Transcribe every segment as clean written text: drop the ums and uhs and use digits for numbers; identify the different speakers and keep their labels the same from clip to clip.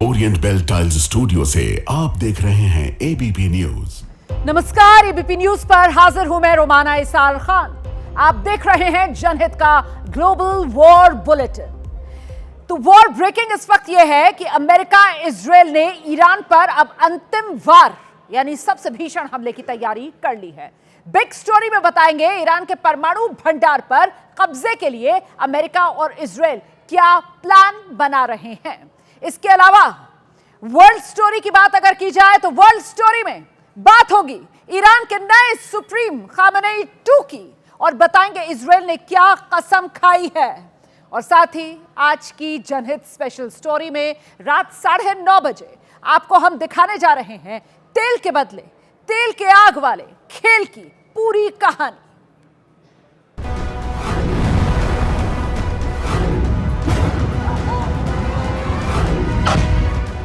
Speaker 1: Orient bell tiles studio से आप देख रहे हैं एबीपी न्यूज।
Speaker 2: नमस्कार, एबीपी न्यूज पर हाजिर हूं मैं रोमाना इसार खान। आप देख रहे हैं जनहित का ग्लोबल वॉर बुलेटिन। तो वॉर ब्रेकिंग इस वक्त यह है कि अमेरिका इजरायल ने ईरान पर अब अंतिम वार यानी सबसे भीषण हमले की तैयारी कर ली है। बिग स्टोरी में बताएंगे ईरान के परमाणु भंडार पर कब्जे के लिए अमेरिका और इजरायल क्या प्लान बना रहे हैं। इसके अलावा वर्ल्ड स्टोरी की बात अगर की जाए तो वर्ल्ड स्टोरी में बात होगी ईरान के नए सुप्रीम खामेनेई 2 की, और बताएंगे इजरायल ने क्या कसम खाई है। और साथ ही आज की जनहित स्पेशल स्टोरी में रात 9:30 बजे आपको हम दिखाने जा रहे हैं तेल के बदले तेल के आग वाले खेल की पूरी कहानी।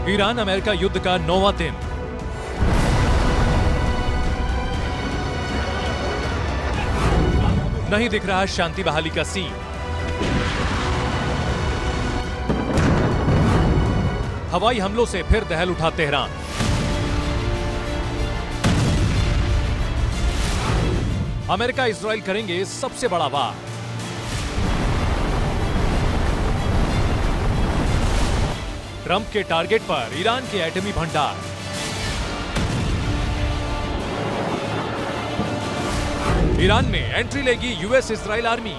Speaker 3: ईरान अमेरिका युद्ध का 9वां दिन। नहीं दिख रहा शांति बहाली का सीन। हवाई हमलों से फिर दहल उठा तेहरान। अमेरिका इजराइल करेंगे सबसे बड़ा वार। ट्रंप के टारगेट पर ईरान के एटमी भंडार। ईरान में एंट्री लेगी यूएस इजराइल आर्मी।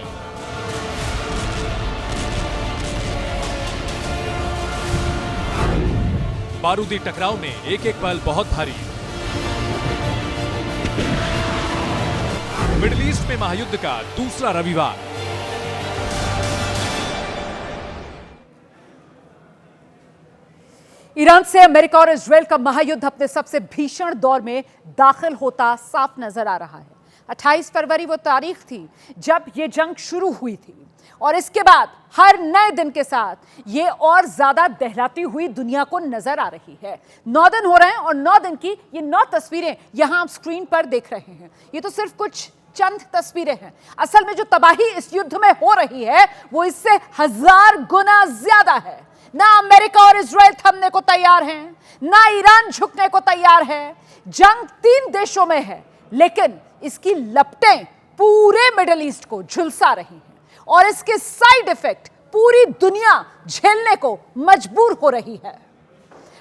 Speaker 3: बारूदी टकराव में एक एक पल बहुत भारी। मिडिल ईस्ट में महायुद्ध का दूसरा रविवार।
Speaker 2: ईरान से अमेरिका और इजरायल का महायुद्ध अपने सबसे भीषण दौर में दाखिल होता साफ नजर आ रहा है। 28 फरवरी वो तारीख थी जब ये जंग शुरू हुई थी, और इसके बाद हर नए दिन के साथ ये और ज्यादा दहलाती हुई दुनिया को नजर आ रही है। 9 दिन हो रहे हैं और 9 दिन की ये 9 तस्वीरें यहां आप स्क्रीन पर देख रहे हैं। ये तो सिर्फ कुछ चंद तस्वीरें हैं। असल में जो तबाही इस युद्ध में हो रही है वो इससे 1000 गुना ज्यादा है। ना अमेरिका और इजरायल थमने को तैयार हैं, ना ईरान झुकने को तैयार है। जंग 3 देशों में है, लेकिन इसकी लपटें पूरे मिडिल ईस्ट को झुलसा रही हैं, और इसके साइड इफेक्ट पूरी दुनिया झेलने को मजबूर हो रही है।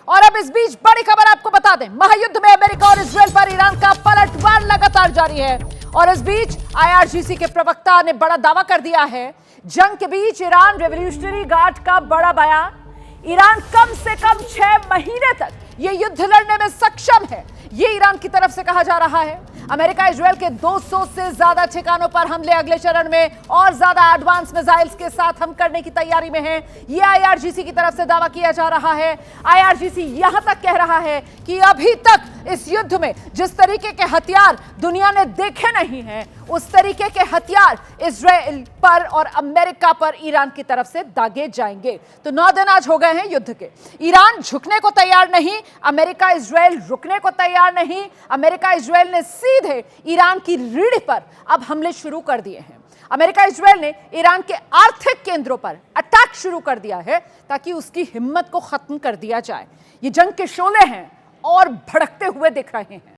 Speaker 2: और अब इस बीच बड़ी खबर आपको बता दें, महायुद्ध में अमेरिका और इजरायल पर ईरान का पलटवार लगातार जारी है। और इस बीच आईआरजीसी के प्रवक्ता ने बड़ा दावा कर दिया है। जंग के बीच ईरान रेवोल्यूशनरी गार्ड का बड़ा बयान। ईरान कम से कम 6 महीने तक यह युद्ध लड़ने में सक्षम है, यह ईरान की तरफ से कहा जा रहा है। अमेरिका इजरायल के 200 से ज्यादा ठिकानों पर हमले अगले चरण में और ज्यादा एडवांस मिसाइल्स के साथ हम करने की तैयारी में हैं, यह आईआरजीसी की तरफ से दावा किया जा रहा है। आईआरजीसी यहां तक कह रहा है कि अभी तक इस युद्ध में जिस तरीके के हथियार दुनिया ने देखे नहीं हैं, उस तरीके के हथियार इजरायल पर और अमेरिका पर ईरान की तरफ से दागे जाएंगे। तो 9 दिन आज हो गए हैं युद्ध के। ईरान झुकने को तैयार नहीं, अमेरिका इजरायल रुकने को तैयार नहीं। अमेरिका इजरायल ने सीधे ईरान की रीढ़ पर अब हमले शुरू कर दिए हैं। अमेरिका इजरायल ने ईरान के आर्थिक केंद्रों पर अटैक शुरू कर दिया है ताकि उसकी हिम्मत को खत्म कर दिया जाए। ये जंग के शोले हैं और भड़कते हुए दिख रहे हैं।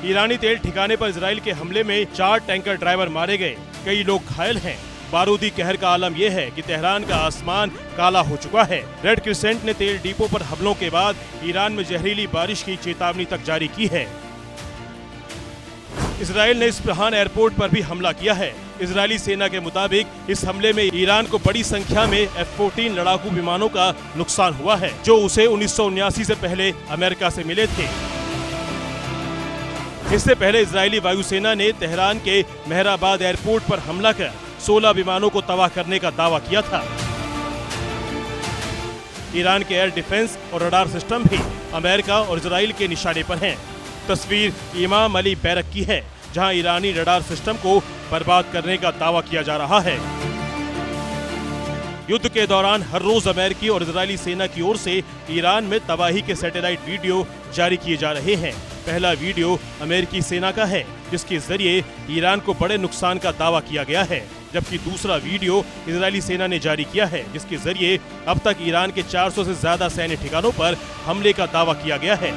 Speaker 4: ईरानी तेल ठिकाने पर इजराइल के हमले में 4 टैंकर ड्राइवर मारे गए, कई लोग घायल हैं। बारूदी कहर का आलम यह है कि तेहरान का आसमान काला हो चुका है। रेड क्रिसेंट ने तेल डिपो पर हमलों के बाद ईरान में जहरीली बारिश की चेतावनी तक जारी की है। इजराइल ने इस्फहान एयरपोर्ट पर भी हमला किया है। इजरायली सेना के मुताबिक इस हमले में ईरान को बड़ी संख्या में F-14 लड़ाकू विमानों का नुकसान हुआ है, जो उसे 1979 से पहले अमेरिका से मिले थे। इससे पहले इजरायली वायुसेना ने तेहरान के मेहराबाद एयरपोर्ट पर हमला कर 16 विमानों को तबाह करने का दावा किया था। ईरान के एयर डिफेंस और रडार सिस्टम भी अमेरिका और इजराइल के निशाने पर हैं। तस्वीर इमाम अली बैरक की है, जहां ईरानी रडार सिस्टम को बर्बाद करने का दावा किया जा रहा है। युद्ध के दौरान हर रोज अमेरिकी और इजरायली सेना की ओर से ईरान में तबाही के सैटेलाइट वीडियो जारी किए जा रहे हैं। पहला वीडियो अमेरिकी सेना का है, जिसके जरिए ईरान को बड़े नुकसान का दावा किया गया है, जबकि दूसरा वीडियो इजरायली सेना ने जारी किया है, जिसके जरिए अब तक ईरान के 400 से ज्यादा सैन्य ठिकानों पर हमले का दावा किया गया है।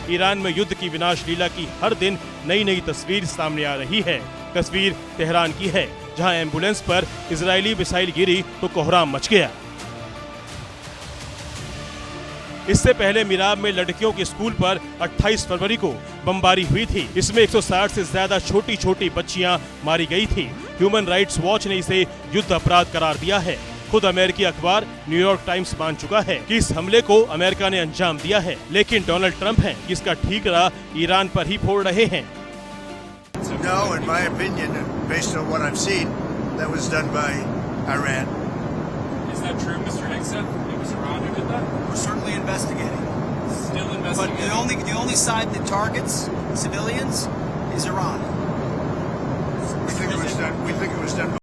Speaker 4: ईरान में युद्ध की विनाश लीला की हर दिन नई नई तस्वीर सामने आ रही है। तस्वीर तेहरान की है, जहां एम्बुलेंस पर इजरायली मिसाइल गिरी तो कोहराम मच गया। इससे पहले मिराब में लड़कियों के स्कूल पर 28 फरवरी को बमबारी हुई थी। इसमें 160 से ज्यादा छोटी छोटी बच्चियां मारी गई थी। ह्यूमन राइट्स वॉच ने इसे युद्ध अपराध करार दिया है। खुद अमेरिकी अखबार न्यूयॉर्क टाइम्स मान चुका है कि इस हमले को अमेरिका ने अंजाम दिया है, लेकिन डोनाल्ड ट्रंप हैं कि इसका ठीकरा ईरान पर ही फोड़ रहे हैं।
Speaker 5: No, in my opinion, based on what I've seen, that was done by Iran.
Speaker 6: Is that true, Mr. Hegseth? It was Iran who did that?
Speaker 5: We're certainly investigating.
Speaker 6: Still
Speaker 5: But
Speaker 6: investigating.
Speaker 5: the only side that targets civilians is Iran. We think it was done.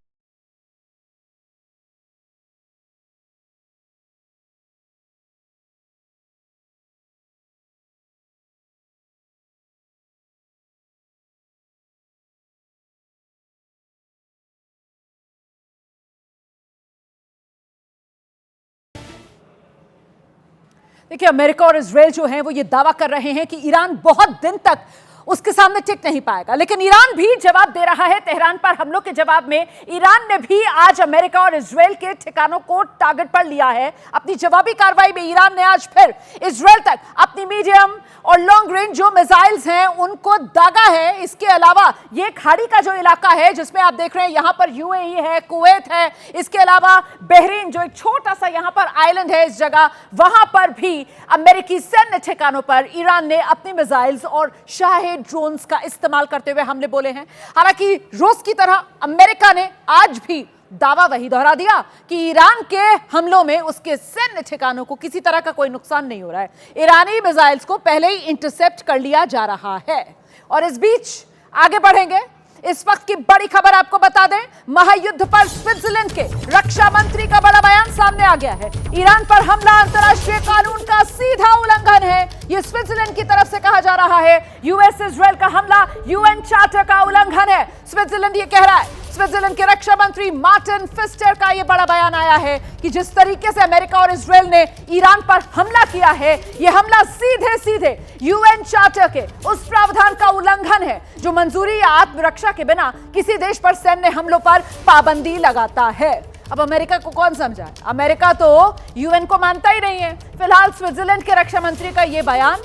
Speaker 2: देखिए, America और Israel जो हैं वो ये दावा कर रहे हैं कि ईरान बहुत दिन तक उसके सामने टिक नहीं पाएगा, लेकिन ईरान भी जवाब दे रहा है। तेहरान पर हमलों के जवाब में ईरान ने भी आज अमेरिका और इजराइल के ठिकानों को टारगेट पर लिया है। अपनी जवाबी कार्रवाई में ईरान ने आज फिर इजराइल तक अपनी मीडियम और लॉन्ग रेंज जो मिसाइल्स हैं उनको दागा है। इसके अलावा ये खाड़ी का जो इलाका है जिसमें आप देख रहे हैं यहाँ पर यूएई है, कुवैत है, इसके अलावा बहरीन जो एक छोटा सा यहाँ पर आइलैंड है, इस जगह वहां पर भी अमेरिकी सैन्य ठिकानों पर ईरान ने अपनी मिसाइल्स और शाहेद ड्रोन्स का इस्तेमाल करते हुए हमले बोले हैं। हालांकि रोज की तरह अमेरिका ने आज भी दावा वही दोहरा दिया कि ईरान के हमलों में उसके सैन्य ठिकानों को किसी तरह का कोई नुकसान नहीं हो रहा है। ईरानी मिसाइल्स को पहले ही इंटरसेप्ट कर लिया जा रहा है। और इस बीच आगे बढ़ेंगे, इस वक्त की बड़ी खबर आपको बता दें, महायुद्ध पर स्विट्जरलैंड के रक्षा मंत्री का बड़ा बयान सामने आ गया है। ईरान पर हमला अंतर्राष्ट्रीय कानून का सीधा उल्लंघन है, यह स्विट्जरलैंड की तरफ से कहा जा रहा है। यूएस इजराइल का हमला यूएन चार्टर का उल्लंघन है, स्विट्जरलैंड ये कह रहा है। स्विट्जरलैंड के रक्षा मंत्री मार्टिन फिस्टर का यह बड़ा बयान आया है कि जिस तरीके से अमेरिका और इजराइल ने ईरान पर हमला किया है, यह हमला सीधे सीधे यूएन चार्टर के उस प्रावधान का उल्लंघन है जो मंजूरी या आत्मरक्षा के बिना किसी देश पर सैन्य हमलों पर पाबंदी लगाता है। अब अमेरिका को कौन समझाए? अमेरिका तो यूएन को मानता ही नहीं है। फिलहाल स्विट्जरलैंड के रक्षा मंत्री का यह बयान,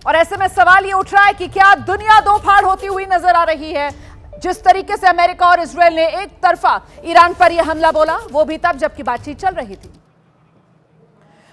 Speaker 2: और ऐसे में सवाल ये उठ रहा है कि क्या दुनिया दो फाड़ होती हुई नजर आ रही है? जिस तरीके से अमेरिका और इजराइल ने एक तरफा ईरान पर यह हमला बोला, वो भी तब जबकि बातचीत चल रही थी।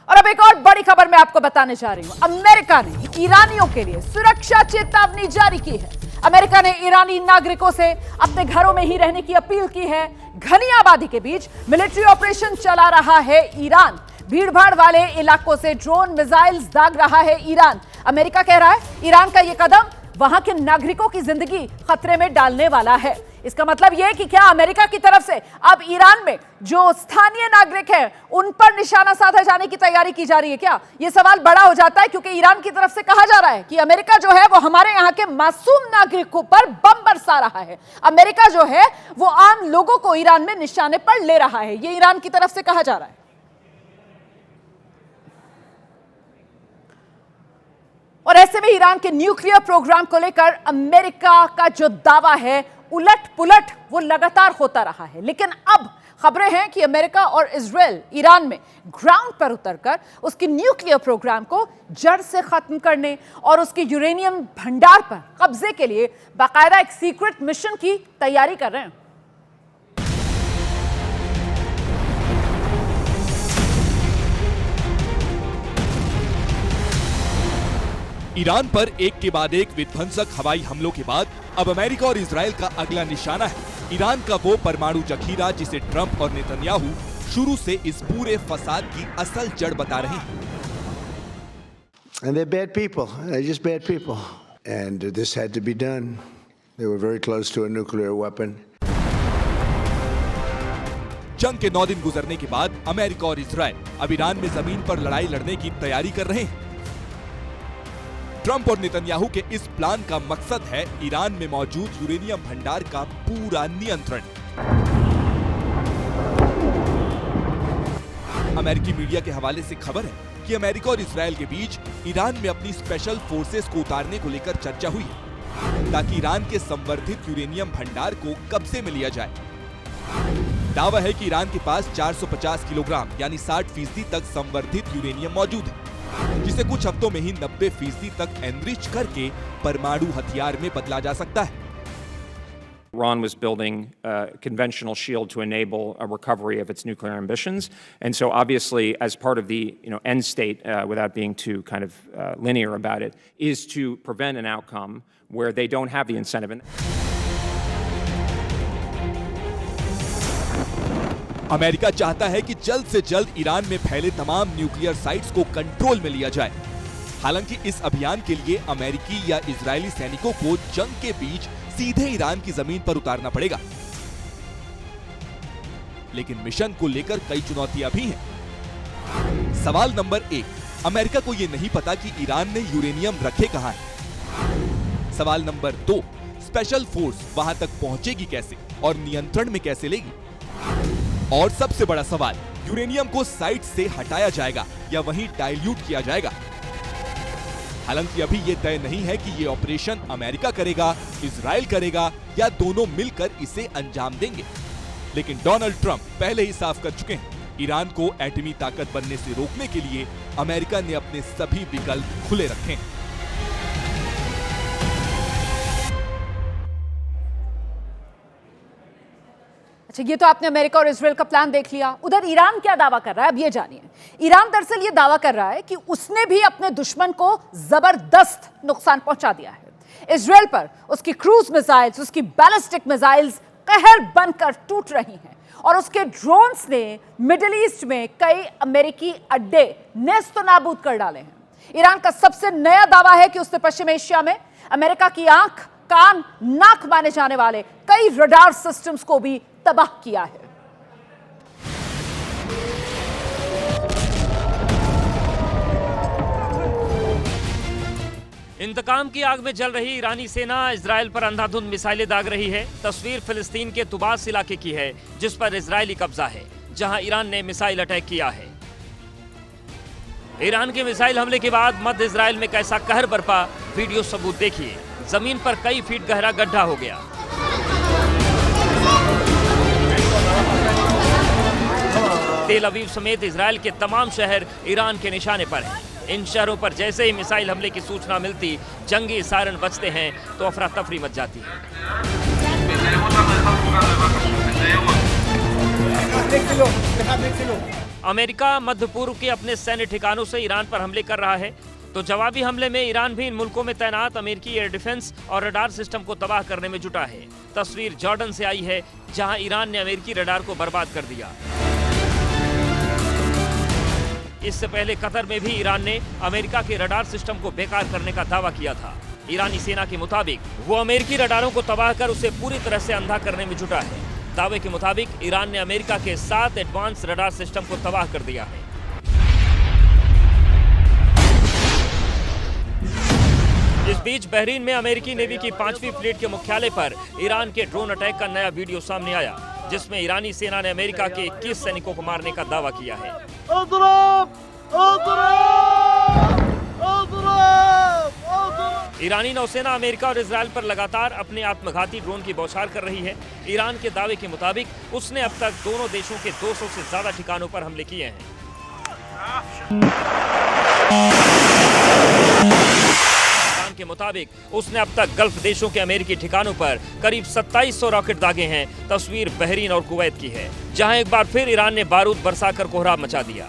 Speaker 2: और अब एक और बड़ी खबर मैं आपको बताने जा रही हूं। अमेरिका ने ईरानियों के लिए सुरक्षा चेतावनी जारी की है। अमेरिका ने ईरानी नागरिकों से अपने घरों में ही रहने की अपील की है। घनी आबादी के बीच मिलिट्री ऑपरेशन चला रहा है ईरान। भीड़भाड़ वाले इलाकों से ड्रोन मिसाइल्स दाग रहा है ईरान। अमेरिका कह रहा है ईरान का यह कदम वहां के नागरिकों की जिंदगी खतरे में डालने वाला है। इसका मतलब यह है कि क्या अमेरिका की तरफ से अब ईरान में जो स्थानीय नागरिक हैं उन पर निशाना साधा जाने की तैयारी की जा रही है? क्या यह सवाल बड़ा हो जाता है, क्योंकि ईरान की तरफ से कहा जा रहा है कि अमेरिका जो है वो हमारे यहां के मासूम नागरिकों पर बम बरसा रहा है। अमेरिका जो है वो आम लोगों को ईरान में निशाने पर ले रहा है। यह ईरान की तरफ से कहा जा रहा है। और ऐसे में ईरान के न्यूक्लियर प्रोग्राम को लेकर अमेरिका का जो दावा है उलट पुलट वो लगातार होता रहा है। लेकिन अब खबरें हैं कि अमेरिका और इजराइल ईरान में ग्राउंड पर उतरकर उसकी न्यूक्लियर प्रोग्राम को जड़ से खत्म करने और उसके यूरेनियम भंडार पर कब्जे के लिए बाकायदा एक सीक्रेट मिशन की तैयारी कर रहे हैं।
Speaker 7: ईरान पर एक के बाद एक विध्वंसक हवाई हमलों के बाद अब अमेरिका और इजराइल का अगला निशाना है ईरान का वो परमाणु जखीरा जिसे ट्रंप और नेतन्याहू शुरू से इस पूरे फसाद की असल जड़ बता रहे हैं।
Speaker 8: And they're bad people. They're just bad people. And this had to be done. They were very close to a nuclear weapon.
Speaker 7: जंग के 9 दिन गुजरने के बाद अमेरिका और इजराइल अब ईरान में जमीन पर लड़ाई लड़ने की तैयारी कर रहे हैं। ट्रंप और नेतन्याहू के इस प्लान का मकसद है ईरान में मौजूद यूरेनियम भंडार का पूरा नियंत्रण। अमेरिकी मीडिया के हवाले से खबर है कि अमेरिका और इजराइल के बीच ईरान में अपनी स्पेशल फोर्सेस को उतारने को लेकर चर्चा हुई है ताकि ईरान के संवर्धित यूरेनियम भंडार को कब्जे में लिया जाए। दावा है कि ईरान के पास 450 किलोग्राम यानी 60% तक संवर्धित यूरेनियम मौजूद है, जिसे कुछ हफ्तों में ही 90% तक एनरिच करके परमाणु हथियार में बदला जा सकता है।
Speaker 9: Iran was building a conventional shield to enable a recovery of its nuclear ambitions, and so obviously, as part of the end state, without being too kind of linear about it, is to prevent an outcome where they don't have the incentive.
Speaker 7: America चाहता है कि जल्द से जल्द Iran में फैले तमाम nuclear sites को कंट्रोल में लिया जाए। हालांकि इस अभियान के लिए अमेरिकी या इजरायली सैनिकों को जंग के बीच सीधे ईरान की जमीन पर उतारना पड़ेगा, लेकिन मिशन को लेकर कई चुनौतियां भी हैं। सवाल नंबर 1, अमेरिका को यह नहीं पता कि ईरान ने यूरेनियम रखे कहां है। सवाल नंबर 2, स्पेशल फोर्स वहां तक पहुंचेगी कैसे और नियंत्रण में कैसे लेगी। और सबसे बड़ा सवाल, यूरेनियम को साइट से हटाया जाएगा या वहीं डाइल्यूट किया जाएगा। हालांकि अभी यह तय नहीं है कि यह ऑपरेशन अमेरिका करेगा, इजराइल करेगा या दोनों मिलकर इसे अंजाम देंगे। लेकिन डोनाल्ड ट्रंप पहले ही साफ कर चुके हैं, ईरान को एटमी ताकत बनने से रोकने के लिए अमेरिका ने अपने सभी विकल्प खुले रखे हैं।
Speaker 2: अच्छा, ये तो आपने अमेरिका और इजराइल का प्लान देख लिया। उधर ईरान क्या दावा कर रहा है, अब ये जानिए। ईरान दरअसल ये दावा कर रहा है कि उसने भी अपने दुश्मन को जबरदस्त नुकसान पहुंचा दिया है। इजराइल पर उसकी क्रूज मिसाइल्स, उसकी बैलिस्टिक मिसाइल्स कहर बनकर टूट रही हैं और उसके ड्रोन्स ने मिडिल ईस्ट में कई अमेरिकी अड्डे नेस्त नाबूद कर डाले हैं। ईरान का सबसे नया दावा है कि उसने पश्चिम एशिया में अमेरिका की आंख, कान, नाक माने जाने वाले कई रडार सिस्टम्स को भी तबाह किया है।
Speaker 10: इंतकाम की आग में जल रही ईरानी सेना इजराइल पर अंधाधुंध मिसाइलें दाग रही है। तस्वीर फिलिस्तीन के तुबास इलाके की है, जिस पर इजरायली कब्जा है, जहां ईरान ने मिसाइल अटैक किया है। ईरान के मिसाइल हमले के बाद मध्य इजराइल में कैसा कहर बरपा, वीडियो सबूत देखिए। जमीन पर कई फीट गहरा गड्ढा हो गया। तेल अवीव समेत इजराइल के तमाम शहर ईरान के निशाने पर हैं। इन शहरों पर जैसे ही मिसाइल हमले की सूचना मिलती, जंगी सायरन बजते हैं तो अफरा तफरी मच जाती है। अमेरिका मध्य पूर्व के अपने सैन्य ठिकानों से ईरान पर हमले कर रहा है, तो जवाबी हमले में ईरान भी इन मुल्कों में तैनात अमेरिकी एयर डिफेंस और रडार सिस्टम को तबाह करने में जुटा है। तस्वीर जॉर्डन से आई है, जहां ईरान ने अमेरिकी रडार को बर्बाद कर दिया। इससे पहले कतर में भी ईरान ने अमेरिका के रडार सिस्टम को बेकार करने का दावा किया था। ईरानी सेना के मुताबिक वो अमेरिकी रडारों को तबाह कर उसे पूरी तरह से अंधा करने में जुटा है। दावे के मुताबिक ईरान ने अमेरिका के 7 एडवांस रडार सिस्टम को तबाह कर दिया है। इस बीच बहरीन में अमेरिकी नेवी की 5वीं फ्लीट के मुख्यालय पर ईरान के ड्रोन अटैक का नया वीडियो सामने आया, जिसमें ईरानी सेना ने अमेरिका के 21 सैनिकों को मारने का दावा किया है। ईरानी नौसेना अमेरिका और इजराइल पर लगातार अपने आत्मघाती ड्रोन की बौछार कर रही है। ईरान के दावे के मुताबिक उसने अब तक दोनों देशों के 200 से ज्यादा ठिकानों पर हमले किए हैं। के मुताबिक उसने अब तक गल्फ देशों के अमेरिकी ठिकानों पर करीब 2700 रॉकेट दागे हैं। तस्वीर बहरीन और कुवैत की है, जहां एक बार फिर ईरान ने बारूद बरसाकर कोहराम मचा दिया।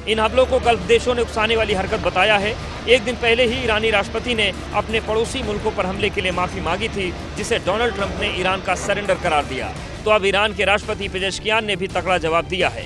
Speaker 10: इन हमलों को गल्फ देशों ने उकसाने वाली हरकत बताया है। एक दिन पहले ही ईरानी राष्ट्रपति ने अपने पड़ोसी मुल्कों पर हमले के लिए माफी मांगी थी, जिसे डोनाल्ड ट्रंप ने ईरान का सरेंडर करार दिया। तो अब ईरान के राष्ट्रपति पेजेश्कियान ने भी तगड़ा जवाब दिया है।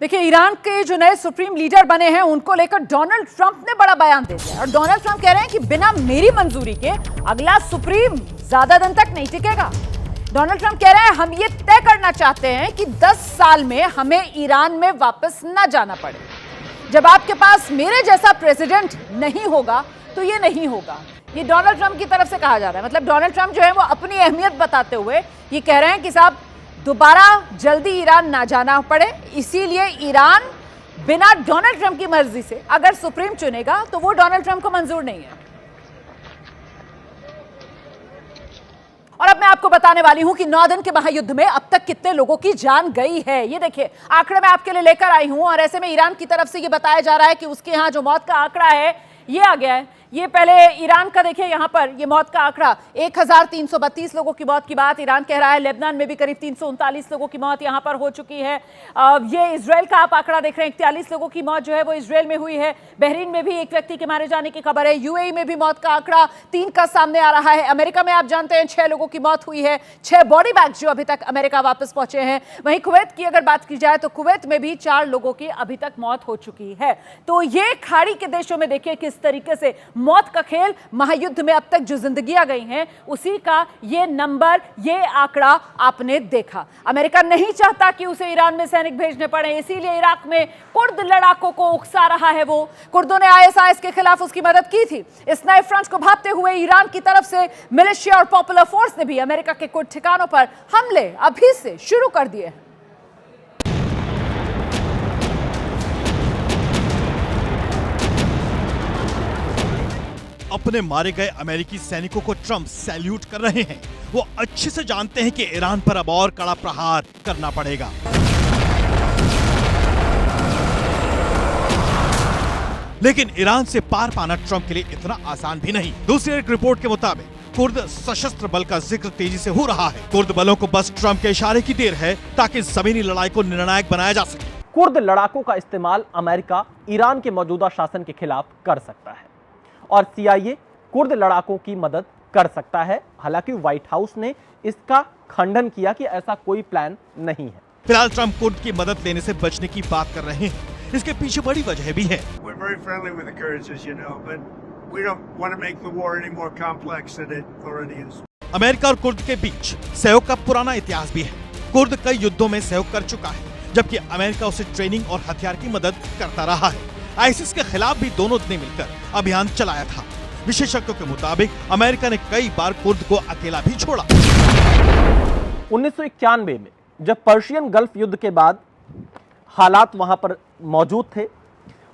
Speaker 2: देखिए, ईरान के जो नए सुप्रीम लीडर बने हैं उनको लेकर डोनाल्ड ट्रंप ने बड़ा बयान दे दिया और डोनाल्ड ट्रंप कह रहे हैं कि बिना मेरी मंजूरी के अगला सुप्रीम ज्यादा दिन तक नहीं टिकेगा। डोनाल्ड ट्रंप कह रहे हैं हम ये तय करना चाहते हैं कि 10 साल में हमें ईरान में वापस न जाना पड़े। जब आपके पास मेरे जैसा प्रेसिडेंट नहीं होगा तो ये नहीं होगा। ये डोनाल्ड ट्रंप की तरफ से कहा जा रहा है। मतलब डोनाल्ड ट्रंप जो है वो अपनी अहमियत बताते हुए ये कह रहे हैं कि साहब दोबारा जल्दी ईरान ना जाना पड़े, इसीलिए ईरान बिना डोनाल्ड ट्रंप की मर्जी से अगर सुप्रीम चुनेगा तो वो डोनाल्ड ट्रंप को मंजूर नहीं है। और अब मैं आपको बताने वाली हूं कि 9 दिन के महायुद्ध में अब तक कितने लोगों की जान गई है। ये देखिए आंकड़े मैं आपके लिए लेकर आई हूं और ऐसे में ईरान की तरफ से ये बताया जा रहा है कि उसके यहां जो मौत का आंकड़ा है ये आ गया है। ये पहले ईरान का देखिए, यहां पर ये मौत का आंकड़ा 1332 लोगों की मौत की बात ईरान कह रहा है। लेबनान में भी करीब 339 लोगों की मौत यहां पर हो चुकी है। ये इजराइल का आप आंकड़ा देख रहे हैं, 41 लोगों की मौत जो है वो इजराइल में हुई है। बहरीन में भी एक व्यक्ति के मारे जाने की खबर है। यूएई में भी मौत का आंकड़ा 3 का सामने आ रहा है। अमेरिका में आप जानते हैं 6 लोगों की मौत हुई है, 6 बॉडी बैग्स जो अभी तक अमेरिका वापस पहुंचे हैं। वहीं कुवैत की अगर बात की जाए तो कुवैत में भी 4 लोगों की अभी तक मौत हो चुकी है। तो ये खाड़ी के देशों में देखिए किस तरीके से मौत का खेल, महायुद्ध में अब तक जो जिंदगियां गई हैं उसी का ये नंबर, ये आंकड़ा आपने देखा। अमेरिका नहीं चाहता कि उसे ईरान में सैनिक भेजने पड़े, इसीलिए इराक में कुर्द लड़ाकों को उकसा रहा है। वो कुर्दों ने आईएसआईएस के खिलाफ उसकी मदद की थी। इस नए फ्रंट को भांपते हुए ईरान की तरफ से मिलिशिया और पॉपुलर फोर्स ने भी अमेरिका के कुछ ठिकानों पर हमले अभी से शुरू कर दिए हैं।
Speaker 4: अपने मारे गए अमेरिकी सैनिकों को ट्रंप सैल्यूट कर रहे हैं। वो अच्छे से जानते हैं कि ईरान पर अब और कड़ा प्रहार करना पड़ेगा। लेकिन ईरान से पार पाना ट्रंप के लिए इतना आसान भी नहीं। दूसरी एक रिपोर्ट के मुताबिक कुर्द सशस्त्र बल का जिक्र तेजी से हो रहा है। कुर्द बलों को बस ट्रंप के इशारे की देर है ताकि जमीनी लड़ाई को निर्णायक बनाया जा सके।
Speaker 11: कुर्द लड़ाकों का इस्तेमाल अमेरिका ईरान के मौजूदा शासन के खिलाफ कर सकता है और CIA कुर्द लड़ाकों की मदद कर सकता है। हालांकि व्हाइट हाउस ने इसका खंडन किया कि ऐसा कोई प्लान नहीं है।
Speaker 4: फिलहाल ट्रंप कुर्द की मदद लेने से बचने की बात कर रहे हैं। इसके पीछे बड़ी वजह भी है।
Speaker 8: We're very friendly with the Kurds, as you know, but we don't want to make the war any more complex than it already is.
Speaker 4: America और कुर्द के बीच सहयोग का पुराना इतिहास भी है। कुर्द कई युद्धों में सहयोग कर चुका है, जबकि अमेरिका उसे ट्रेनिंग और हथियार की मदद करता रहा है। आईसिस के खिलाफ भी दोनों ने मिलकर अभियान चलाया था। विशेषज्ञों के मुताबिक अमेरिका ने कई बार कुर्द को अकेला भी छोड़ा।
Speaker 11: 1991 में जब पर्शियन गल्फ युद्ध के बाद हालात वहां पर मौजूद थे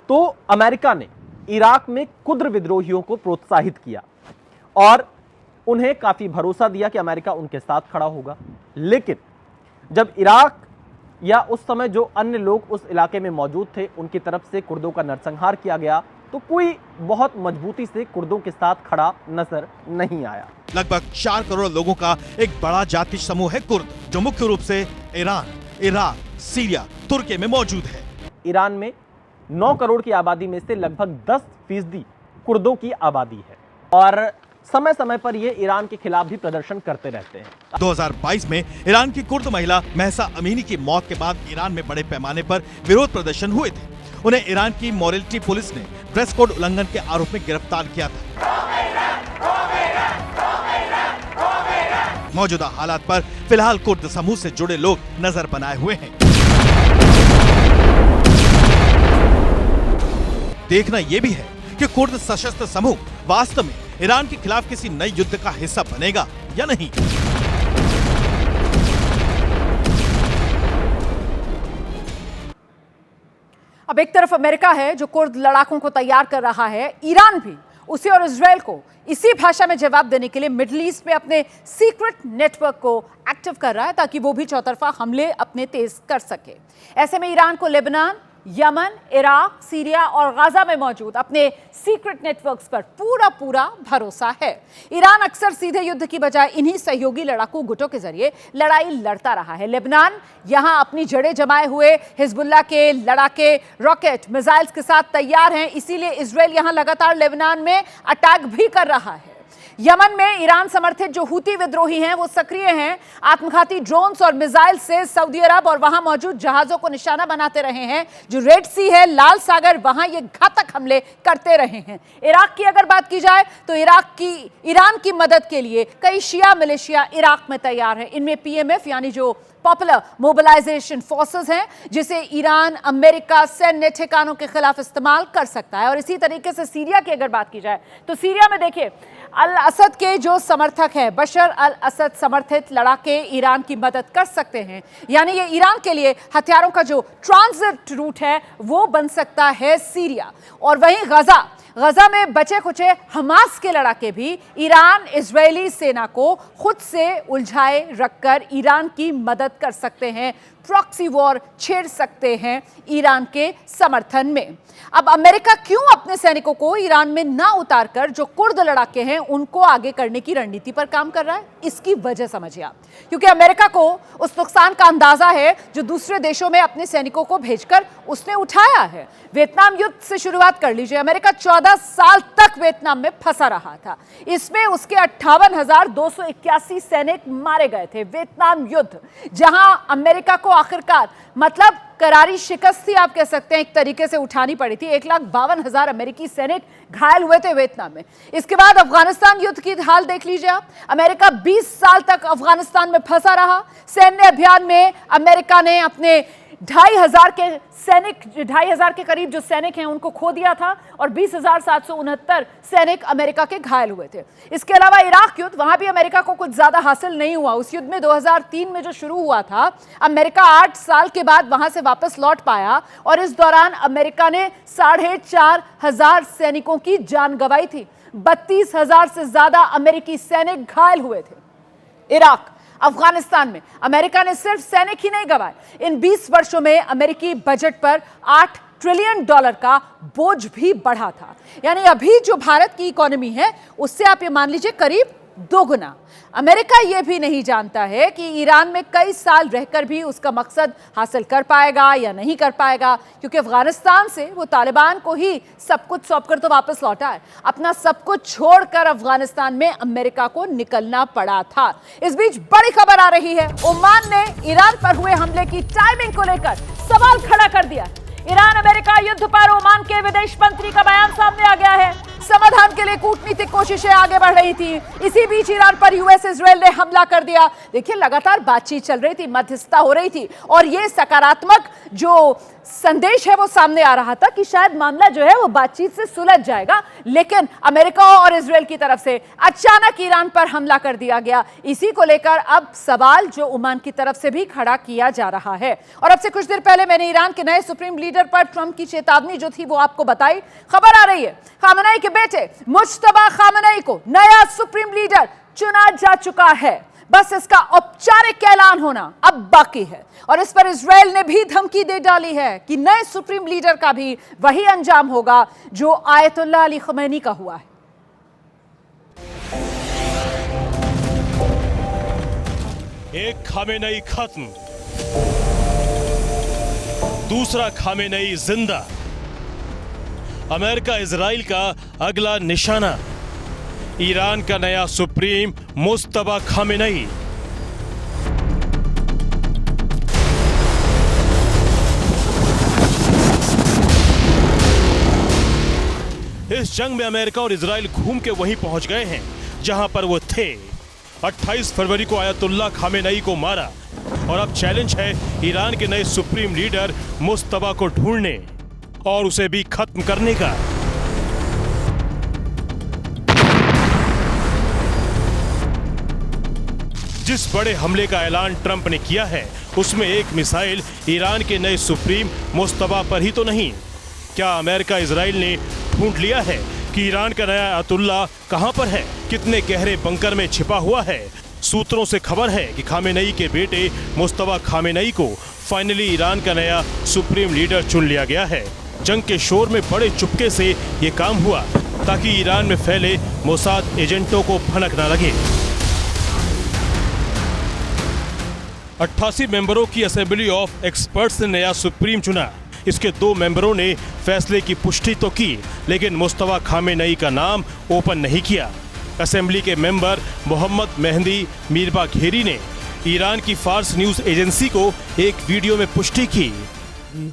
Speaker 11: तो अमेरिका ने इराक में कुर्द विद्रोहियों को प्रोत्साहित किया और उन्हें काफी भरोसा दिया कि अमेरिका उनके साथ खड़ा होगा। लेकिन जब इराक या उस समय जो अन्य लोग उस इलाके में मौजूद थे उनकी तरफ से कुर्दों का नरसंहार किया गया तो कोई बहुत मजबूती से कुर्दों के साथ खड़ा नजर नहीं आया।
Speaker 4: लगभग 4 करोड़ लोगों का एक बड़ा जाति समूह है कुर्द, जो मुख्य रूप से ईरान, इराक, सीरिया, तुर्की में मौजूद है।
Speaker 11: ईरान में 9 करोड़ की आबादी में से लगभग 10% कुर्दों की आबादी है और समय समय पर ये ईरान के खिलाफ भी प्रदर्शन करते रहते हैं।
Speaker 4: 2022 में ईरान की कुर्द महिला महसा अमीनी की मौत के बाद ईरान में बड़े पैमाने पर विरोध प्रदर्शन हुए थे। उन्हें ईरान की मोरालिटी पुलिस ने ड्रेस कोड उल्लंघन के आरोप में गिरफ्तार किया था। मौजूदा हालात पर फिलहाल कुर्द समूह से जुड़े लोग नजर बनाए हुए हैं। देखना यह भी है कि कुर्द सशस्त्र समूह वास्तव में ईरान के खिलाफ किसी नए युद्ध का हिस्सा बनेगा या नहीं।
Speaker 2: अब एक तरफ अमेरिका है जो कुर्द लड़ाकों को तैयार कर रहा है, ईरान भी उसे और इजराइल को इसी भाषा में जवाब देने के लिए मिडिल ईस्ट में अपने सीक्रेट नेटवर्क को एक्टिव कर रहा है ताकि वो भी चौतरफा हमले अपने तेज कर सके। ऐसे में ईरान को लेबनान, यमन, इराक, सीरिया और गाजा में मौजूद अपने सीक्रेट नेटवर्क्स पर पूरा भरोसा है। ईरान अक्सर सीधे युद्ध की बजाय इन्हीं सहयोगी लड़ाकू गुटों के जरिए लड़ाई लड़ता रहा है। लेबनान यहां अपनी जड़ें जमाए हुए हिजबुल्लाह के लड़ाके रॉकेट मिसाइल्स के साथ तैयार हैं, इसीलिए इजराइल यहां लगातार लेबनान में अटैक भी कर रहा है। यमन में ईरान समर्थित जो हूती विद्रोही हैं वो सक्रिय हैं, आत्मघाती ड्रोन्स और मिसाइल से सऊदी अरब और वहां मौजूद जहाजों को निशाना बनाते रहे हैं। जो रेड सी है, लाल सागर, वहां ये घातक हमले करते रहे हैं। इराक की अगर बात की जाए तो ईरान की मदद के लिए कई शिया मिलिशिया इराक में तैयार है। इनमें पीएमएफ यानी जो पॉपुलर मोबिलाइजेशन फोर्सेस हैं, जिसे ईरान अमेरिका सैन्य ठिकानों के खिलाफ इस्तेमाल कर सकता है। और इसी तरीके से सीरिया की अगर बात की जाए तो सीरिया में देखिए अल असद के जो समर्थक हैं, बशर अल असद समर्थित लड़ाके ईरान की मदद कर सकते हैं, यानी ये ईरान के लिए हथियारों का जो ट्रांजिट रूट है वो बन सकता है सीरिया। और वहीं गजा में बचे खुचे हमास के लड़ाके भी ईरान इजरायली सेना को खुद से उलझाए रखकर ईरान की मदद कर सकते हैं, प्रॉक्सी वॉर छेड़ सकते हैं ईरान के समर्थन में। अब अमेरिका क्यों अपने सैनिकों को ईरान में ना उतारकर जो कुर्द लड़ाके हैं उनको आगे करने की रणनीति पर काम कर रहा है? इसकी वजह समझिए आप, क्योंकि अमेरिका को उस नुकसान का अंदाजा है जो दूसरे देशों में अपने सैनिकों को भेजकर उसने उठाया है। वियतनाम युद्ध से शुरुआत कर लीजिए, अमेरिका 14 साल तक वियतनाम में फंसा रहा था। इसमें उसके 58,281 सैनिक मारे गए थे। वियतनाम युद्ध जहां अमेरिका को आखिरकार मतलब करारी शिकस्त थी, आप कह सकते हैं, एक तरीके से उठानी पड़ी थी। 1,52,000 अमेरिकी सैनिक घायल हुए थे वियतनाम में। इसके बाद अफगानिस्तान युद्ध की हाल देख लीजिए आप, अमेरिका 20 साल तक अफगानिस्तान में फंसा रहा। सैन्य अभियान में अमेरिका ने अपने 2,500 के करीब जो सैनिक हैं उनको खो दिया था और 20,769 सैनिक अमेरिका के घायल हुए थे। इसके अलावा इराक युद्ध, वहां भी अमेरिका को कुछ ज्यादा हासिल नहीं हुआ। उस युद्ध में 2003 में जो शुरू हुआ था, अमेरिका 8 साल के बाद वहां से वापस लौट पाया और इस दौरान अमेरिका ने 4,500 सैनिकों की जान गंवाई थी। 32,000 से ज्यादा अमेरिकी सैनिक घायल हुए थे। इराक, अफगानिस्तान में अमेरिका ने सिर्फ सैनिक ही नहीं गंवाए, इन 20 वर्षों में अमेरिकी बजट पर $8 ट्रिलियन का बोझ भी बढ़ा था। यानी अभी जो भारत की इकोनॉमी है उससे आप ये मान लीजिए करीब 2 गुना। अमेरिका ये भी नहीं जानता है कि ईरान में कई साल रहकर भी उसका मकसद हासिल कर पाएगा या नहीं कर पाएगा, क्योंकि अफगानिस्तान से वो तालिबान को ही सब कुछ सौंपकर तो वापस लौटा है। अपना सब कुछ छोड़कर अफगानिस्तान में अमेरिका को निकलना पड़ा था। इस बीच बड़ी खबर आ रही है, ओमान ने ईरान पर हुए हमले की टाइमिंग को लेकर सवाल खड़ा कर दिया। ईरान अमेरिका युद्ध पर ओमान के विदेश मंत्री का बयान सामने आ गया है। समाधान के लिए कूटनीतिक कोशिशें आगे बढ़ रही थी। इसी बीच ईरान पर यूएस इजराइल ने हमला कर दिया। देखिए, लगातार बातचीत चल रही थी, मध्यस्थता हो रही थी और ये सकारात्मक जो संदेश है वो सामने आ रहा था कि शायद मामला जो है वो बातचीत से सुलझ जाएगा। लेकिन अमेरिका और इजराइल की तरफ से अचानक ईरान पर हमला कर दिया गया। इसी को लेकर अब सवाल जो ओमान की तरफ से भी खड़ा किया जा रहा है। और अब से कुछ देर पहले मैंने ईरान के नए सुप्रीम लीडर पर ट्रंप की चेतावनी जो थी वो आपको बताई। खबर आ रही है, खामेनेई के बेटे मुज्तबा खामेनेई को नया सुप्रीम लीडर चुना जा चुका है। बस इसका औपचारिक ऐलान होना अब बाकी है। और इस पर इजराइल ने भी धमकी दे डाली है कि नए सुप्रीम लीडर का भी वही अंजाम होगा जो आयतुल्लाह अली खमैनी का हुआ है।
Speaker 4: एक खामेनेई खत्म, दूसरा खामेनेई जिंदा। अमेरिका इजराइल का अगला निशाना, ईरान का नया सुप्रीम मुज्तबा खामेनेई। इस जंग में अमेरिका और इजराइल घूम के वहीं पहुंच गए हैं जहां पर वो थे। 28 फरवरी को आयतुल्लाह खामेनेई को मारा और अब चैलेंज है ईरान के नए सुप्रीम लीडर मुज्तबा को ढूंढने और उसे भी खत्म करने का। जिस बड़े हमले का ऐलान ट्रंप ने किया है उसमें एक मिसाइल ईरान के नए सुप्रीम मुज्तबा पर ही तो नहीं। क्या अमेरिका इजराइल ने ढूंढ लिया है कि ईरान का नया अयातुल्ला कहां पर है, कितने गहरे बंकर में छिपा हुआ है। सूत्रों से खबर है कि खामेनेई के बेटे मुस्तफा खामेनेई को फाइनली ईरान का नया सुप्रीम लीडर चुन लिया गया है। जंग के शोर में बड़े चुपके से ये काम हुआ ताकि ईरान में फैले मोसाद एजेंटों को भनक न लगे। 88 मेंबरों की असेंबली ऑफ एक्सपर्ट्स ने नया सुप्रीम चुना। इसके 2 मेंबरों ने फैसले की पुष्टि तो की, लेकिन मुस्तफा खामेनेई का नाम ओपन नहीं किया। असेंबली के मेंबर मोहम्मद मेहंदी मीरबाघेरी ने ईरान की फार्स न्यूज एजेंसी को एक वीडियो में पुष्टि की।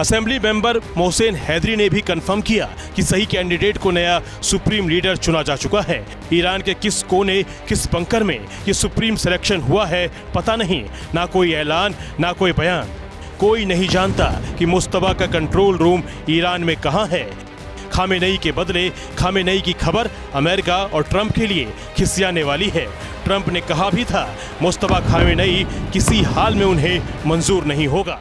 Speaker 4: असेंबली मेंबर मोहसेन हैदरी ने भी कंफर्म किया कि सही कैंडिडेट को नया सुप्रीम लीडर चुना जा चुका है। ईरान के किस कोने किस बंकर में ये सुप्रीम सिलेक्शन हुआ है पता नहीं, ना कोई ऐलान ना कोई बयान। कोई नहीं जानता कि मुस्तफा का कंट्रोल रूम ईरान में कहां है। खामेनेई के बदले खामेनेई की खबर अमेरिका और ट्रंप के लिए खिसियाने वाली है। ट्रंप ने कहा भी था मुस्तफा खामेनेई किसी हाल में उन्हें मंजूर नहीं होगा।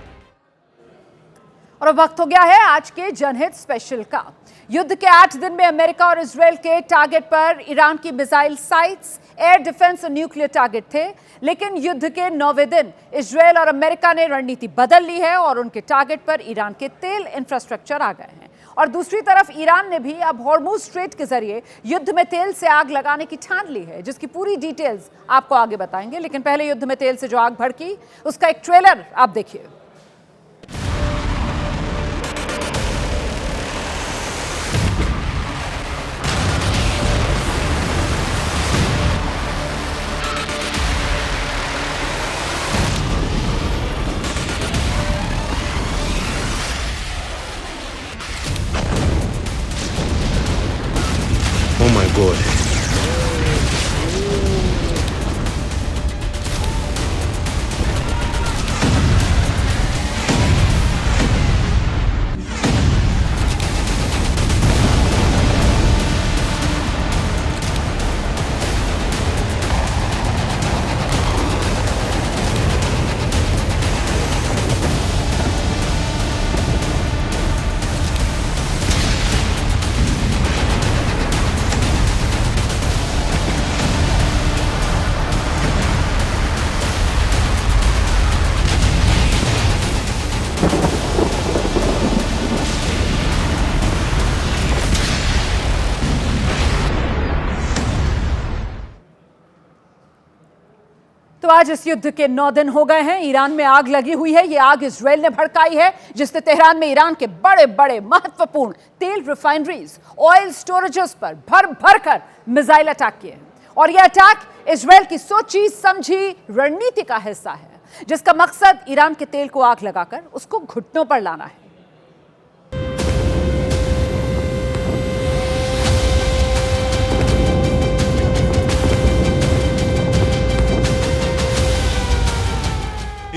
Speaker 2: और अब वक्त हो गया है आज के जनहित स्पेशल का। युद्ध के 8 दिन में अमेरिका और इजरायल के टारगेट पर ईरान की मिसाइल साइट्स, एयर डिफेंस और न्यूक्लियर टारगेट थे, लेकिन युद्ध के 9वें दिन इजरायल और अमेरिका ने रणनीति बदल ली है और उनके टारगेट पर ईरान के तेल इंफ्रास्ट्रक्चर आ गए हैं। और दूसरी तरफ ईरान ने भी अब हॉर्मुज स्ट्रेट के जरिए युद्ध में तेल से आग लगाने की ठान ली है, जिसकी पूरी डिटेल्स आपको आगे बताएंगे। लेकिन पहले युद्ध में तेल से जो आग भड़की उसका एक ट्रेलर आप देखिए।
Speaker 8: Oh my God.
Speaker 2: तो आज इस युद्ध के 9 दिन हो गए हैं। ईरान में आग लगी हुई है। ये आग इजरायल ने भड़काई है, जिसने तेहरान में ईरान के बड़े बड़े महत्वपूर्ण तेल रिफाइनरीज, ऑयल स्टोरेजेस पर भर भर कर मिसाइल अटैक किए। और यह अटैक इजरायल की सोची समझी रणनीति का हिस्सा है, जिसका मकसद ईरान के तेल को आग लगाकर उसको घुटनों पर लाना है।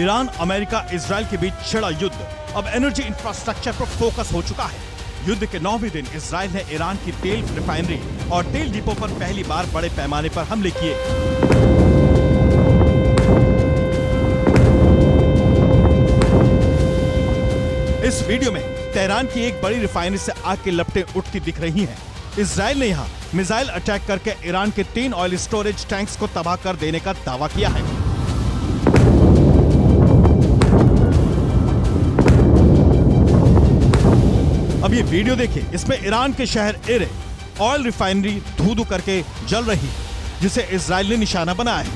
Speaker 4: ईरान, अमेरिका, इजरायल के बीच छिड़ा युद्ध अब एनर्जी इंफ्रास्ट्रक्चर पर फोकस हो चुका है। युद्ध के 9वें दिन इजरायल ने ईरान की तेल रिफाइनरी और तेल डिपो पर पहली बार बड़े पैमाने पर हमले किए। इस वीडियो में तेहरान की एक बड़ी रिफाइनरी से आग की लपटें उठती दिख रही हैं। इजरायल ने यहां मिसाइल अटैक करके ईरान के 3 ऑयल स्टोरेज टैंक्स को तबाह कर देने का दावा किया है। अब ये वीडियो देखिए, इसमें ईरान के शहर एरे ऑयल रिफाइनरी धू-धू करके जल रही है, जिसे इजरायल ने निशाना बनाया है।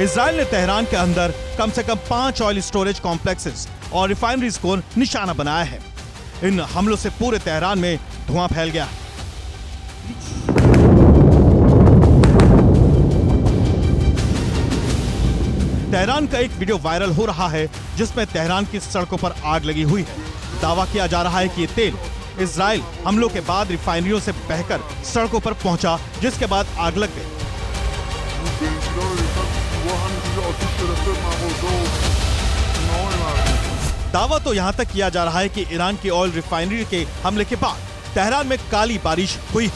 Speaker 4: इजरायल ने तेहरान के अंदर कम से कम 5 ऑयल स्टोरेज कॉम्प्लेक्सेस और रिफाइनरीज को निशाना बनाया है। इन हमलों से पूरे तेहरान में धुआं फैल गया है। तेहरान का एक वीडियो वायरल हो रहा है, जिसमें तेहरान की सड़कों पर आग लगी हुई है। दावा किया जा रहा है कि ये तेल इजरायल हमलों के बाद रिफाइनरियों से बहकर सड़कों पर पहुंचा, जिसके बाद आग लग गई। दावा तो यहां तक किया जा रहा है कि ईरान की ऑयल रिफाइनरी के हमले के बाद तेहरान में काली बारिश हुई।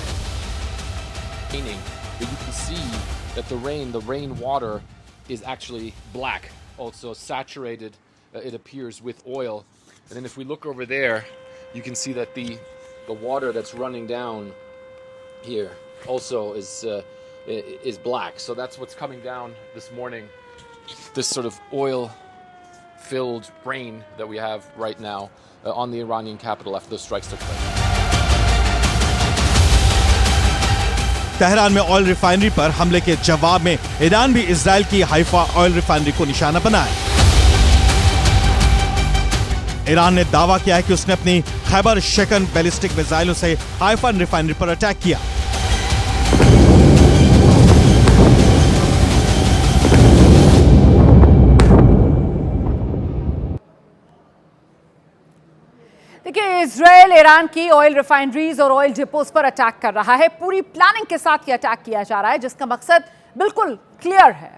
Speaker 12: But you can see that the rain water is actually black, also saturated. It appears with oil. And then if we look over there, you can see that the water that's running down here also is black. So that's what's coming down this morning. This sort of oil-filled rain that we have right now on the Iranian capital after those strikes took place.
Speaker 4: Tehran में oil refinery पर हमले के जवाब में Iran भी Israel की Haifa oil refinery को निशाना बनाया। ईरान ने दावा किया है कि उसने अपनी खैबर शेकन बैलिस्टिक मिसाइलों से हाइफा रिफाइनरी पर अटैक किया।
Speaker 2: देखिए, इजराइल ईरान की ऑयल रिफाइनरीज और ऑयल डिपोज पर अटैक कर रहा है। पूरी प्लानिंग के साथ ये अटैक किया जा रहा है, जिसका मकसद बिल्कुल क्लियर है।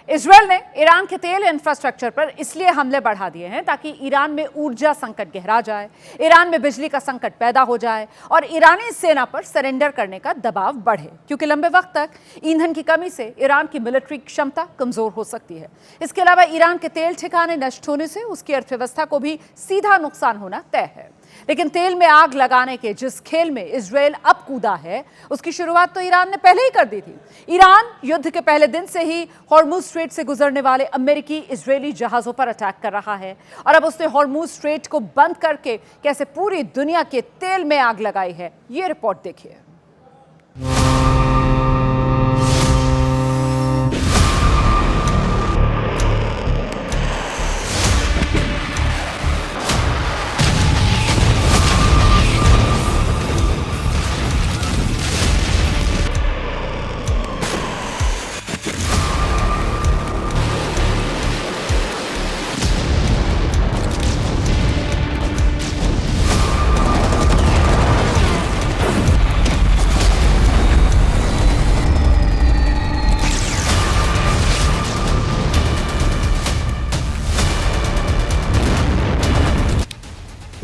Speaker 2: इजराइल ने ईरान के तेल इंफ्रास्ट्रक्चर पर इसलिए हमले बढ़ा दिए हैं ताकि ईरान में ऊर्जा संकट गहरा जाए, ईरान में बिजली का संकट पैदा हो जाए और ईरानी सेना पर सरेंडर करने का दबाव बढ़े, क्योंकि लंबे वक्त तक ईंधन की कमी से ईरान की मिलिट्री क्षमता कमजोर हो सकती है। इसके अलावा ईरान के तेल ठिकाने नष्ट होने से उसकी अर्थव्यवस्था को भी सीधा नुकसान होना तय है। लेकिन तेल में आग लगाने के जिस खेल में इजराइल अब कूदा है, उसकी शुरुआत तो ईरान ने पहले ही कर दी थी। ईरान युद्ध के पहले दिन से ही हॉर्मुज स्ट्रेट से गुजरने वाले अमेरिकी इजरायली जहाजों पर अटैक कर रहा है और अब उसने हॉर्मुज स्ट्रेट को बंद करके कैसे पूरी दुनिया के तेल में आग लगाई है, ये रिपोर्ट देखिए।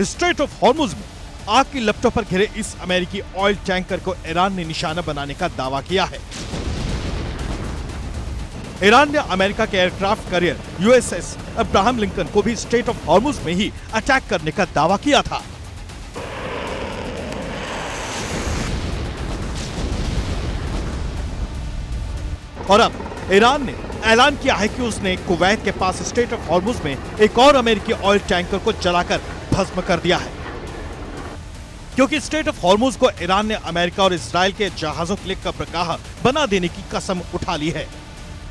Speaker 4: स्ट्रेट ऑफ हॉर्मुज में आग की लपटों पर घिरे इस अमेरिकी ऑयल टैंकर को ईरान ने निशाना बनाने का दावा किया है। ईरान ने अमेरिका के aircraft carrier USS Abraham Lincoln को भी स्ट्रेट ऑफ हॉर्मुज में ही अटैक करने का दावा किया था। और अब ईरान ने ऐलान किया है कि उसने कुवैत के पास स्ट्रेट ऑफ हॉर्मुज में एक और अमेरिकी ऑयल टैंकर को जलाकर भस्म कर दिया है, क्योंकि स्ट्रेट ऑफ हॉर्मुज को ईरान ने अमेरिका और इजराइल के जहाजों के लिए कब्रगाह बना देने की कसम उठा ली है।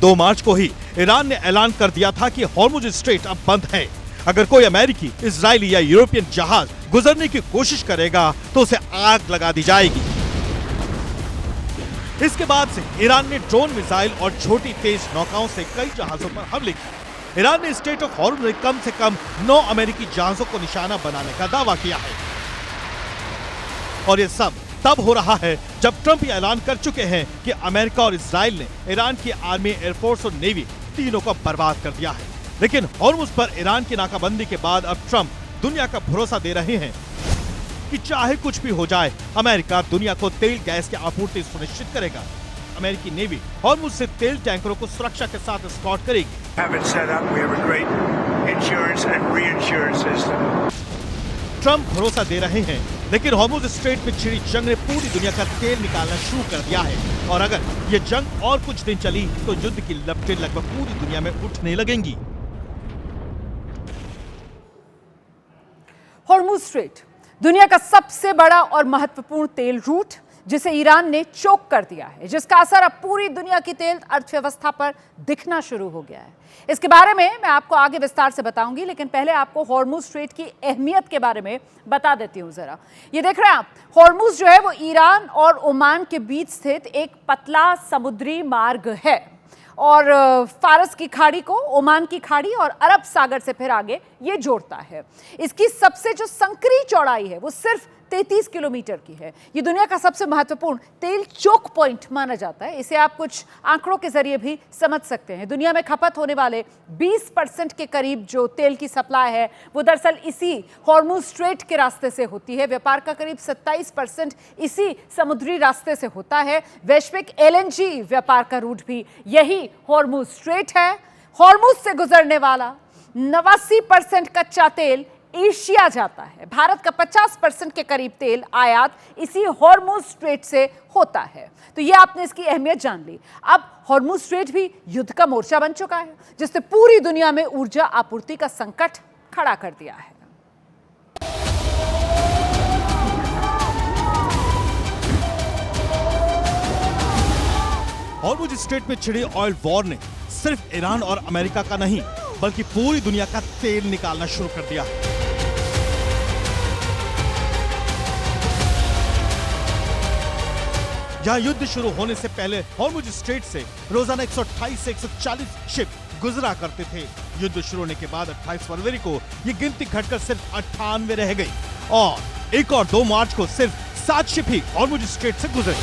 Speaker 4: 2 मार्च को ही ईरान ने ऐलान कर दिया था कि हॉर्मुज स्ट्रेट अब बंद है। अगर कोई अमेरिकी, इजरायली या यूरोपियन जहाज गुजरने की कोशिश करेगा तो उसे आग लगा दी जाएगी। इसके बाद से ईरान ने ड्रोन मिसाइल और छोटी तेज नौकाओं से कई जहाजों पर हमले किए। ईरान ने स्ट्रेट ऑफ हॉर्मुज में कम से कम 9 अमेरिकी जहाजों को निशाना बनाने का दावा किया है। और ये सब तब हो रहा है जब ट्रंप ये ऐलान कर चुके हैं कि अमेरिका और इजराइल ने ईरान की आर्मी, एयरफोर्स और नेवी तीनों को बर्बाद कर दिया है। लेकिन हॉर्मुज पर ईरान की नाकाबंदी के बाद अब ट्रंप दुनिया का भरोसा दे रहे हैं कि चाहे कुछ भी हो जाए, अमेरिका दुनिया को तेल गैस की आपूर्ति सुनिश्चित करेगा। अमेरिकी नेवी हॉर्मुज से तेल टैंकरों को सुरक्षा के साथ एस्कॉर्ट करेगी। ट्रंप भरोसा दे रहे हैं, लेकिन हॉर्मुज स्ट्रेट में छिड़ी जंग ने पूरी दुनिया का तेल निकालना शुरू कर दिया है और अगर ये जंग और कुछ दिन चली तो युद्ध की लपटें लगभग पूरी दुनिया में उठने लगेंगी।
Speaker 2: हॉर्मुज स्ट्रेट दुनिया का सबसे बड़ा और महत्वपूर्ण तेल रूट, जिसे ईरान ने चोक कर दिया है, जिसका असर अब पूरी दुनिया की तेल अर्थव्यवस्था पर दिखना शुरू हो गया है। इसके बारे में मैं आपको आगे विस्तार से बताऊंगी, लेकिन पहले आपको हॉर्मुज स्ट्रेट की अहमियत के बारे में बता देती हूं जरा। ये देख रहे हैं आप, हॉर्मुज जो है वो ईरान और ओमान के बीच स्थित एक पतला समुद्री मार्ग है और फारस की खाड़ी को ओमान की खाड़ी और अरब सागर से फिर आगे ये जोड़ता है। इसकी सबसे जो संकरी चौड़ाई है वो सिर्फ 33 किलोमीटर की है। ये दुनिया का सबसे महत्वपूर्ण तेल चोक पॉइंट माना जाता है। इसे आप कुछ आंकड़ों के जरिए भी समझ सकते हैं। दुनिया में खपत होने वाले 20% के करीब जो तेल की सप्लाई है वो दरअसल इसी हॉर्मुज स्ट्रेट के रास्ते से होती है। व्यापार का करीब 27% इसी समुद्री रास्ते से होता है। वैश्विक LNG व्यापार का रूट भी यही हॉर्मुज स्ट्रेट है। हॉर्मुज से गुजरने वाला 89% कच्चा तेल एशिया जाता है। भारत का 50% के करीब तेल आयात इसी हॉर्मुज स्ट्रेट से होता है। तो ये आपने इसकी अहमियत जान ली। अब हॉर्मुज स्ट्रेट भी युद्ध का मोर्चा बन चुका है, जिसने पूरी दुनिया में ऊर्जा आपूर्ति का संकट खड़ा कर दिया है।
Speaker 4: हॉर्मुज स्ट्रेट में छिड़ी ऑयल वॉर ने सिर्फ ईरान और अमेरिका का नहीं बल्कि पूरी दुनिया का तेल निकालना शुरू कर दिया है। जहां युद्ध शुरू होने से पहले हॉर्मुज स्ट्रेट से रोजाना 128 से 140 शिप गुजरा करते थे। युद्ध शुरू होने के बाद 28 फरवरी को ये गिनती घटकर सिर्फ 98 रह गई और 1 और 2 मार्च को सिर्फ 7 शिप ही हॉर्मुज स्ट्रेट से गुजरे।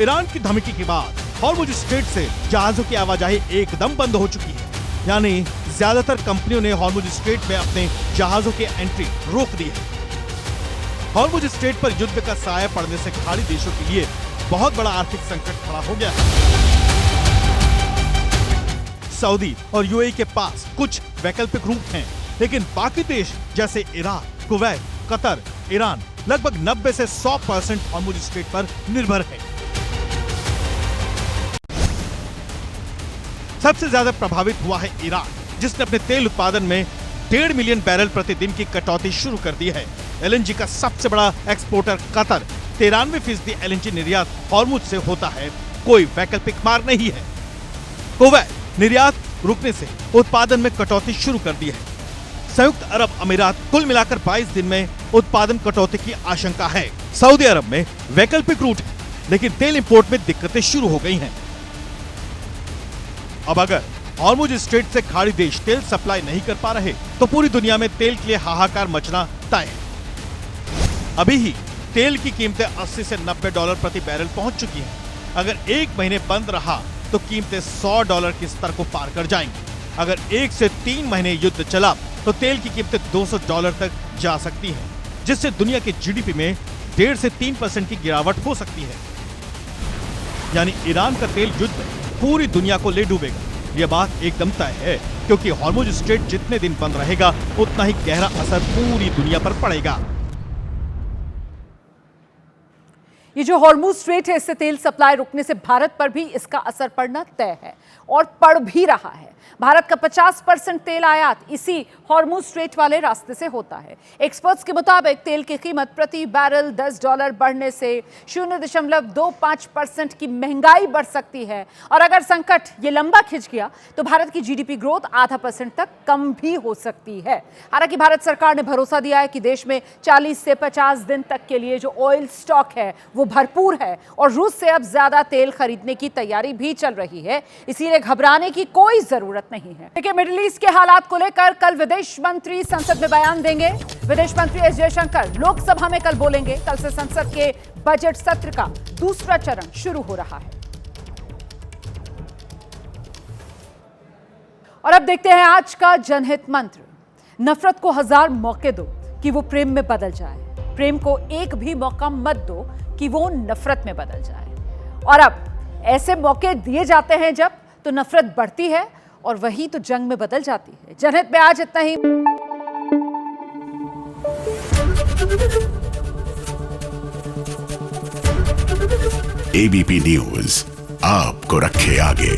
Speaker 4: ईरान की धमकी के बाद हॉर्मुज स्ट्रेट से जहाजों की आवाजाही एकदम बंद हो चुकी है। यानी ज्यादातर कंपनियों ने हॉर्मुज स्ट्रेट में अपने जहाजों की एंट्री रोक दी है। हॉर्मुज स्ट्रेट पर युद्ध का साया पड़ने से खाड़ी देशों के लिए बहुत बड़ा आर्थिक संकट खड़ा हो गया है। सऊदी और यूएई के पास कुछ वैकल्पिक रूट हैं, लेकिन बाकी देश जैसे इराक, कुवैत, कतर, ईरान लगभग 90 से 100% हॉर्मुज स्ट्रेट पर निर्भर है। सबसे ज्यादा प्रभावित हुआ है ईरान, जिसने अपने तेल उत्पादन में 1.5 मिलियन बैरल प्रतिदिन की कटौती शुरू कर दी है। LNG का सबसे बड़ा एक्सपोर्टर कतर 93% LNG निर्यात हॉर्मुज से होता है। कोई वैकल्पिक मार्ग नहीं है। कुवैत निर्यात रुकने से उत्पादन में कटौती शुरू कर दी है। संयुक्त अरब अमीरात कुल मिलाकर 22 दिन में उत्पादन कटौती की आशंका है। सऊदी अरब में वैकल्पिक रूट है, लेकिन तेल इंपोर्ट में दिक्कतें शुरू हो गई हैं। अब अगर हॉर्मुज स्ट्रेट से खाड़ी देश तेल सप्लाई नहीं कर पा रहे तो पूरी दुनिया में तेल के लिए हाहाकार मचना तय है। अभी ही तेल की कीमतें 80 से $90 प्रति बैरल पहुंच चुकी हैं। अगर 1 महीने बंद रहा तो कीमतें $100 के स्तर को पार कर जाएंगी। अगर 1 से 3 महीने युद्ध चला तो तेल की कीमतें $200 तक जा सकती हैं, जिससे दुनिया के GDP में 1.5 से 3% की गिरावट हो सकती है। यानी ईरान का तेल युद्ध पूरी दुनिया को ले डूबेगा। यह बात एकदम तय है, क्योंकि हॉर्मुज स्ट्रेट जितने दिन बंद रहेगा उतना ही गहरा असर पूरी दुनिया पर पड़ेगा।
Speaker 2: ये जो हॉर्मुज स्ट्रेट है, इससे तेल सप्लाई रुकने से भारत पर भी इसका असर पड़ना तय है और पड़ भी रहा है। भारत का 50% तेल आयात इसी हॉर्मुज स्ट्रेट वाले रास्ते से होता है। एक्सपर्ट्स के मुताबिक तेल की कीमत प्रति बैरल $10 बढ़ने से 0.25% की महंगाई बढ़ सकती है और अगर संकट ये लंबा खिंच गया तो भारत की GDP ग्रोथ 0.5% तक कम भी हो सकती है। हालांकि भारत सरकार ने भरोसा दिया है कि देश में 40 से 50 दिन तक के लिए जो ऑयल स्टॉक है वो भरपूर है और रूस से अब ज्यादा तेल खरीदने की तैयारी भी चल रही है, इसीलिए घबराने की कोई जरूरत नहीं है। देखिए, मिडिल ईस्ट के हालात को लेकर कल विदेश मंत्री संसद में बयान देंगे। विदेश मंत्री एस जयशंकर लोकसभा में कल बोलेंगे। कल से संसद के बजट सत्र का दूसरा चरण शुरू हो रहा है। और अब देखते हैं आज का जनहित मंत्र। नफरत को 1000 मौके दो कि वो प्रेम में बदल जाए। प्रेम को एक भी मौका मत दो कि वो नफरत में बदल जाए। और अब ऐसे मौके दिए जाते हैं जब तो नफरत बढ़ती है और वही तो जंग में बदल जाती है। जनहित में आज इतना ही।
Speaker 1: ABP न्यूज आपको रखे आगे।